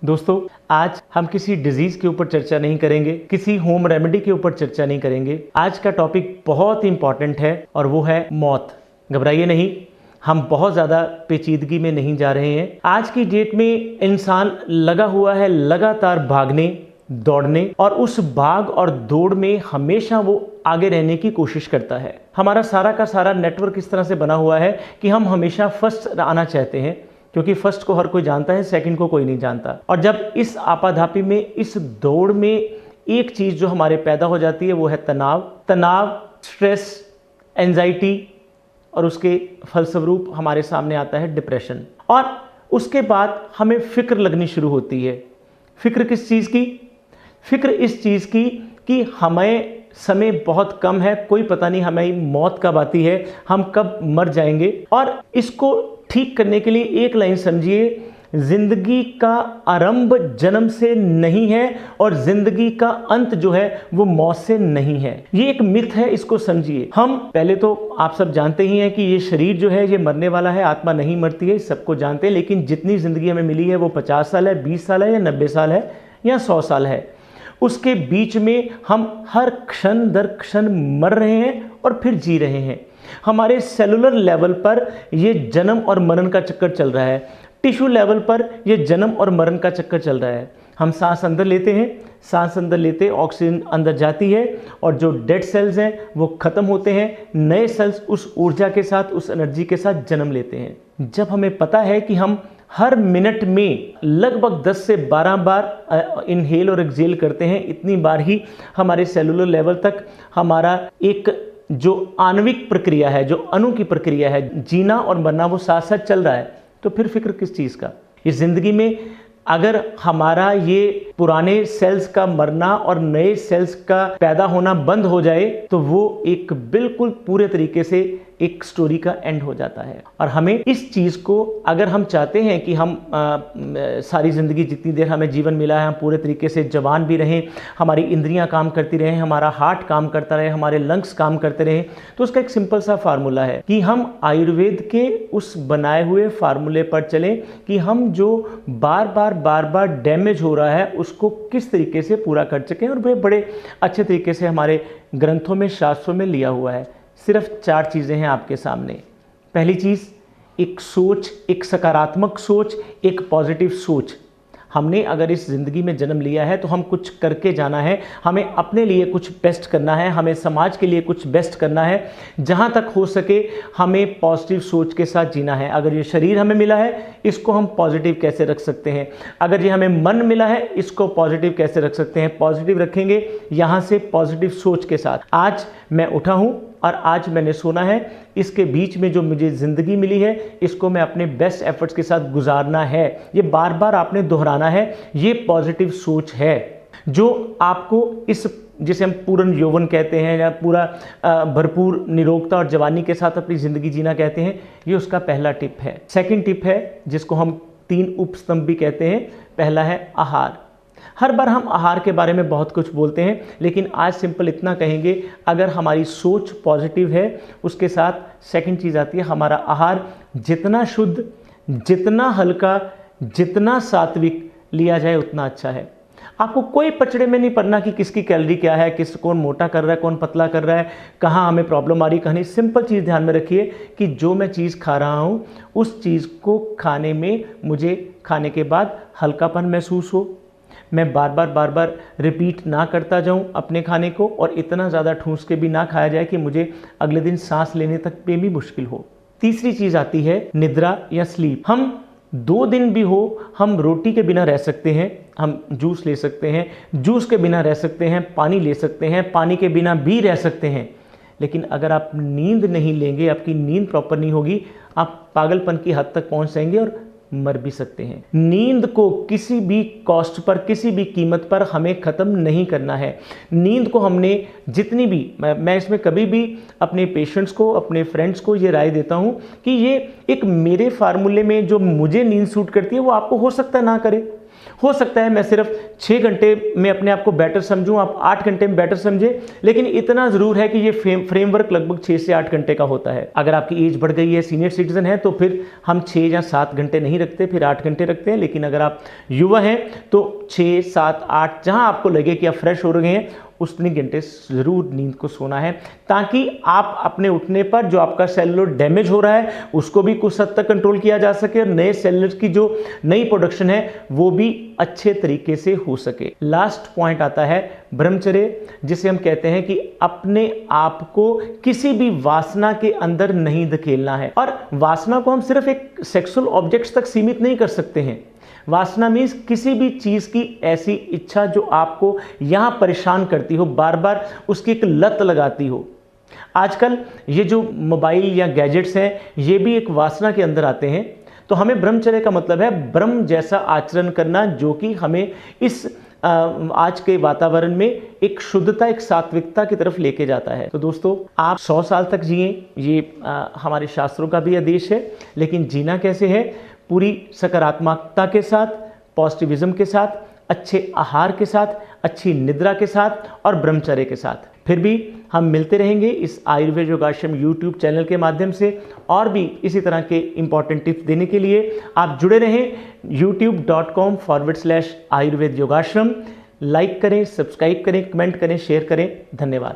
दोस्तों, आज हम किसी डिजीज के ऊपर चर्चा नहीं करेंगे, किसी होम रेमेडी के ऊपर चर्चा नहीं करेंगे। आज का टॉपिक बहुत इंपॉर्टेंट है और वो है मौत। घबराइए नहीं, हम बहुत ज़्यादा पेचीदगी में नहीं जा रहे हैं। आज की डेट में इंसान लगा हुआ है लगातार भागने दौड़ने, और उस भाग और दौड़ में हमेशा वो आगे रहने की कोशिश करता है। हमारा सारा का सारा नेटवर्क इस तरह से बना हुआ है कि हम हमेशा फर्स्ट आना चाहते हैं, क्योंकि फर्स्ट को हर कोई जानता है, सेकंड को कोई नहीं जानता। और जब इस आपाधापी में, इस दौड़ में एक चीज़ जो हमारे पैदा हो जाती है वो है तनाव, स्ट्रेस, एंजाइटी, और उसके फलस्वरूप हमारे सामने आता है डिप्रेशन। और उसके बाद हमें फिक्र लगनी शुरू होती है। फिक्र किस चीज़ की? फिक्र इस चीज़ की कि हमें समय बहुत कम है, कोई पता नहीं हमें मौत कब आती है, हम कब मर जाएंगे। और इसको ठीक करने के लिए एक लाइन समझिए, जिंदगी का आरंभ जन्म से नहीं है और जिंदगी का अंत जो है वो मौत से नहीं है। ये एक मिथ है, इसको समझिए। हम पहले तो आप सब जानते ही हैं कि ये शरीर जो है ये मरने वाला है, आत्मा नहीं मरती है, सबको जानते हैं। लेकिन जितनी जिंदगी हमें मिली है वो 50 साल है, 20 साल है, या 90 साल है, या 100 साल है। उसके बीच में हम हर क्षण दर क्षण मर रहे हैं और फिर जी रहे हैं। हमारे सेलुलर लेवल पर ये जन्म और मरण का चक्कर चल रहा है, टिश्यू लेवल पर ये जन्म और मरण का चक्कर चल रहा है। हम सांस अंदर लेते हैं, सांस अंदर लेते ऑक्सीजन अंदर जाती है, और जो डेड सेल्स हैं वो खत्म होते हैं, नए सेल्स उस ऊर्जा के साथ, उस एनर्जी के साथ जन्म लेते हैं। जब हमें पता है कि हम हर मिनट में लगभग 10 से 12 बार इनहेल और एक्सहेल करते हैं, इतनी बार ही हमारे सेलुलर लेवल तक हमारा एक जो आणविक प्रक्रिया है, जो अणु की प्रक्रिया है, जीना और मरना, वो साथ साथ चल रहा है। तो फिर फिक्र किस चीज़ का? इस जिंदगी में अगर हमारा ये पुराने सेल्स का मरना और नए सेल्स का पैदा होना बंद हो जाए तो वो एक बिल्कुल पूरे तरीके से एक स्टोरी का एंड हो जाता है। और हमें इस चीज़ को, अगर हम चाहते हैं कि हम सारी ज़िंदगी जितनी देर हमें जीवन मिला है हम पूरे तरीके से जवान भी रहें, हमारी इंद्रियां काम करती रहें, हमारा हार्ट काम करता रहे, हमारे लंग्स काम करते रहें, तो उसका एक सिंपल सा फार्मूला है कि हम आयुर्वेद के उस बनाए हुए फार्मूले पर चलें कि हम जो बार बार डैमेज हो रहा है उसको किस तरीके से पूरा कर सकें। और बड़े अच्छे तरीके से हमारे ग्रंथों में, शास्त्रों में लिया हुआ है। सिर्फ 4 चीज़ें हैं आपके सामने। पहली चीज़, एक सोच, एक सकारात्मक सोच, एक पॉजिटिव सोच। हमने अगर इस ज़िंदगी में जन्म लिया है तो हम कुछ करके जाना है, हमें अपने लिए कुछ बेस्ट करना है, हमें समाज के लिए कुछ बेस्ट करना है। जहाँ तक हो सके हमें पॉजिटिव सोच के साथ जीना है। अगर ये शरीर हमें मिला है इसको हम पॉजिटिव कैसे रख सकते हैं? अगर ये हमें मन मिला है इसको पॉजिटिव कैसे रख सकते हैं? पॉजिटिव रखेंगे यहाँ से पॉजिटिव सोच के साथ। आज मैं उठा हूँ और आज मैंने सोना है, इसके बीच में जो मुझे ज़िंदगी मिली है इसको मैं अपने बेस्ट एफर्ट्स के साथ गुजारना है। ये बार बार आपने दोहराना है। ये पॉजिटिव सोच है जो आपको इस, जिसे हम पूर्ण यौवन कहते हैं या पूरा भरपूर निरोगता और जवानी के साथ अपनी ज़िंदगी जीना कहते हैं, ये उसका पहला टिप है। सेकंड टिप है जिसको हम 3 उपस्तंभ भी कहते हैं। पहला है आहार। हर बार हम आहार के बारे में बहुत कुछ बोलते हैं, लेकिन आज सिंपल इतना कहेंगे, अगर हमारी सोच पॉजिटिव है उसके साथ सेकंड चीज़ आती है हमारा आहार जितना शुद्ध, जितना हल्का, जितना सात्विक लिया जाए उतना अच्छा है। आपको कोई पचड़े में नहीं पड़ना कि किसकी कैलोरी क्या है, कौन मोटा कर रहा है, कौन पतला कर रहा है, कहाँ हमें प्रॉब्लम आ रही, कहाँ नहीं। सिंपल चीज़ ध्यान में रखिए कि जो मैं चीज़ खा रहा हूँ उस चीज़ को खाने में मुझे खाने के बाद हल्कापन महसूस हो, मैं बार बार रिपीट ना करता जाऊं अपने खाने को, और इतना ज़्यादा ठूस के भी ना खाया जाए कि मुझे अगले दिन सांस लेने तक पे भी मुश्किल हो। तीसरी चीज़ आती है निद्रा या स्लीप। हम 2 दिन भी हो हम रोटी के बिना रह सकते हैं, हम जूस ले सकते हैं, जूस के बिना रह सकते हैं, पानी ले सकते हैं, पानी के बिना भी रह सकते हैं। लेकिन अगर आप नींद नहीं लेंगे, आपकी नींद प्रॉपर नहीं होगी, आप पागलपन की हद तक पहुंच जाएंगे और मर भी सकते हैं। नींद को किसी भी कॉस्ट पर, किसी भी कीमत पर हमें ख़त्म नहीं करना है। नींद को हमने जितनी भी, मैं इसमें कभी भी अपने पेशेंट्स को, अपने फ्रेंड्स को ये राय देता हूँ कि ये एक मेरे फार्मूले में जो मुझे नींद सूट करती है वो आपको हो सकता है ना करे, हो सकता है मैं सिर्फ 6 घंटे में अपने आप को बेटर समझूं, आप 8 घंटे में बेटर समझे, लेकिन इतना ज़रूर है कि ये फ्रेमवर्क लगभग 6 से 8 घंटे का होता है। अगर आपकी एज बढ़ गई है, सीनियर सिटीजन है, तो फिर हम 6 या 7 घंटे नहीं रखते, फिर 8 घंटे रखते हैं। लेकिन अगर आप युवा हैं तो 6, 7, 8 जहां आपको लगे कि आप फ्रेश हो रहे हैं उतने घंटे ज़रूर नींद को सोना है, ताकि आप अपने उठने पर जो आपका सेलुलर डैमेज हो रहा है उसको भी कुछ हद तक कंट्रोल किया जा सके और नए सेलुलर की जो नई प्रोडक्शन है वो भी अच्छे तरीके से हो सके। लास्ट पॉइंट आता है ब्रह्मचर्य, जिसे हम कहते हैं कि अपने आप को किसी भी वासना के अंदर नहीं धकेलना है। और वासना को हम सिर्फ एक सेक्सुअल ऑब्जेक्ट्स तक सीमित नहीं कर सकते हैं। वासना मीन्स किसी भी चीज़ की ऐसी इच्छा जो आपको यहाँ परेशान करती हो, बार बार उसकी एक लत लगाती हो। आजकल ये जो मोबाइल या गैजेट्स हैं ये भी एक वासना के अंदर आते हैं। तो हमें ब्रह्मचर्य का मतलब है ब्रह्म जैसा आचरण करना, जो कि हमें इस आज के वातावरण में एक शुद्धता, एक सात्विकता की तरफ लेके जाता है। तो दोस्तों, आप 100 साल तक जिए, ये हमारे शास्त्रों का भी आदेश है। लेकिन जीना कैसे है? पूरी सकारात्मकता के साथ, पॉजिटिविज्म के साथ, अच्छे आहार के साथ, अच्छी निद्रा के साथ और ब्रह्मचर्य के साथ। फिर भी हम मिलते रहेंगे इस आयुर्वेद योगाश्रम यूट्यूब चैनल के माध्यम से, और भी इसी तरह के इंपॉर्टेंट टिप्स देने के लिए आप जुड़े रहें youtube.com/आयुर्वेद योगाश्रम। लाइक करें, सब्सक्राइब करें, कमेंट करें, शेयर करें। धन्यवाद।